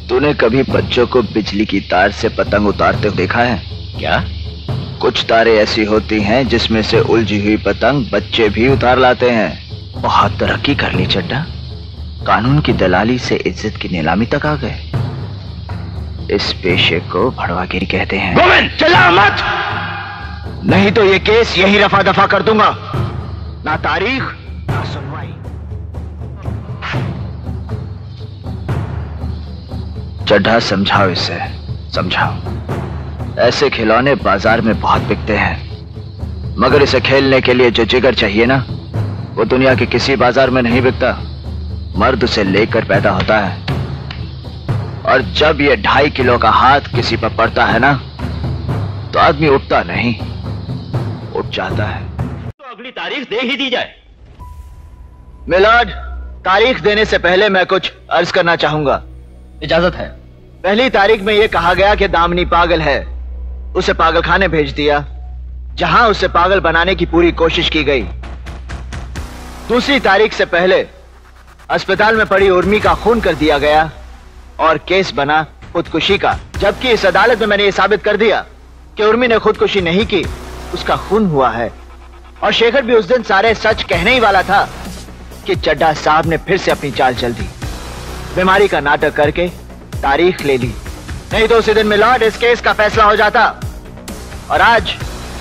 तूने कभी बच्चों को बिजली की तार से पतंग उतारते हुए देखा है क्या? कुछ तारें ऐसी होती हैं जिसमें से उलझी हुई पतंग बच्चे भी उतार लाते हैं। बहुत तरक्की कर ली चड्डा, कानून की दलाली से इज्जत की नीलामी तक आ गए। इस पेशे को भड़वागिरी कहते हैं। गोविंद चिल्ला मत, नहीं तो ये केस यही रफा दफा कर दूंगा। ना तारीख ना सुनवाई। चड्ढा समझाओ इसे, समझाओ। ऐसे खिलौने बाजार में बहुत बिकते हैं, मगर इसे खेलने के लिए जो जिगर चाहिए ना, वो दुनिया के किसी बाजार में नहीं बिकता। मर्द उसे लेकर पैदा होता है, और जब ये 2.5 किलो का हाथ किसी पर पड़ता है ना, तो आदमी उठता नहीं, उठ जाता है। तो अगली तारीख दे ही दी जाए। मिलाड, तारीख देने से पहले मैं कुछ अर्ज करना चाहूंगा। इजाजत है। पहली तारीख में यह कहा गया कि दामिनी पागल है, उसे पागलखाने भेज दिया, जहां उसे पागल बनाने की पूरी कोशिश की गई। दूसरी तारीख से पहले अस्पताल में पड़ी उर्मी का खून कर दिया गया और केस बना खुदकुशी का, जबकि इस अदालत में मैंने यह साबित कर दिया कि उर्मी ने खुदकुशी नहीं की, उसका खून हुआ है। और शेखर भी उस दिन सारे सच कहने ही वाला था कि चड्ढा साहब ने फिर से अपनी चाल चल दी, बीमारी का नाटक करके तारीख ले ली। नहीं तो उसी दिन मिलाड इस केस का फैसला हो जाता। और आज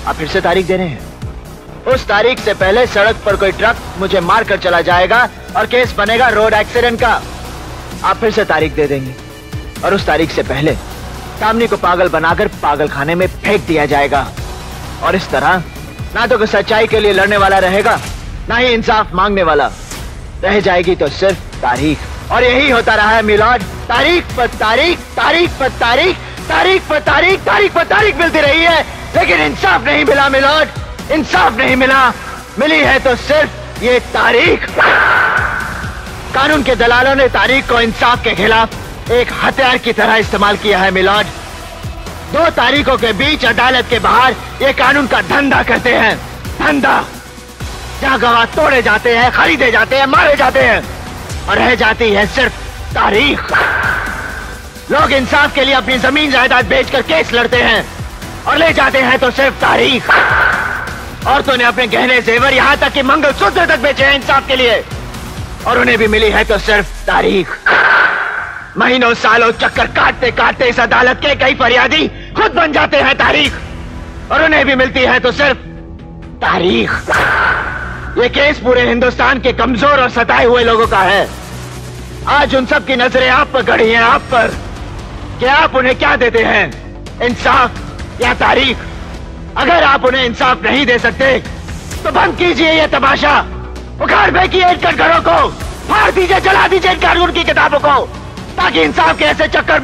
आप फिर से तारीख दे रहे हैं। उस तारीख से पहले सड़क पर कोई ट्रक मुझे मार कर चला जाएगा और केस बनेगा रोड एक्सीडेंट का। आप फिर से तारीख दे देंगे, और उस तारीख से पहले दामिनी को पागल बनाकर पागलखाने में फेंक दिया जाएगा। और इस तरह ना तो कोई सच्चाई के लिए लड़ने वाला रहेगा, ना ही इंसाफ मांगने वाला। रह जाएगी तो सिर्फ तारीख। और यही होता रहा है मिलाड, तारीख पर तारीख, तारीख पर तारीख, तारीख पर तारीख, तारीख पर तारीख मिलती रही है, लेकिन इंसाफ नहीं मिला मिलाड, इंसाफ नहीं मिला। मिली है तो सिर्फ ये तारीख। कानून के दलालों ने तारीख को इंसाफ के खिलाफ एक हथियार की तरह इस्तेमाल किया है मिलाड। 2 तारीखों के बीच अदालत के बाहर ये कानून का धंधा करते हैं, धंधा, जहां गवाह तोड़े जाते हैं, खरीदे जाते हैं, मारे जाते हैं, और रह जाती है सिर्फ तारीख। लोग इंसाफ के लिए अपनी जमीन जायदाद बेचकर केस लड़ते हैं, और ले जाते हैं तो सिर्फ तारीख। औरतों ने अपने गहने जेवर, यहां तक कि मंगलसूत्र तक बेचे हैं इंसाफ के लिए, और उन्हें भी मिली है तो सिर्फ तारीख। महीनों सालों चक्कर काटते काटते इस अदालत के कई फरियादी खुद बन जाते हैं तारीख, और उन्हें भी मिलती है तो सिर्फ तारीख। ये केस पूरे हिंदुस्तान के कमजोर और सताए हुए लोगों का है। आज उन सब की नजरें आप पर गड़ी हैं, आप पर, कि आप उन्हें क्या देते हैं, इंसाफ या तारीख। अगर आप उन्हें इंसाफ नहीं दे सकते तो बंद कीजिए ये तमाशा, उखाड़ फेंकिए इन कटघरों को, फाड़ दीजिए, जला दीजिए इन कानून की किताबों को, ताकि इंसाफ के ऐसे चक्कर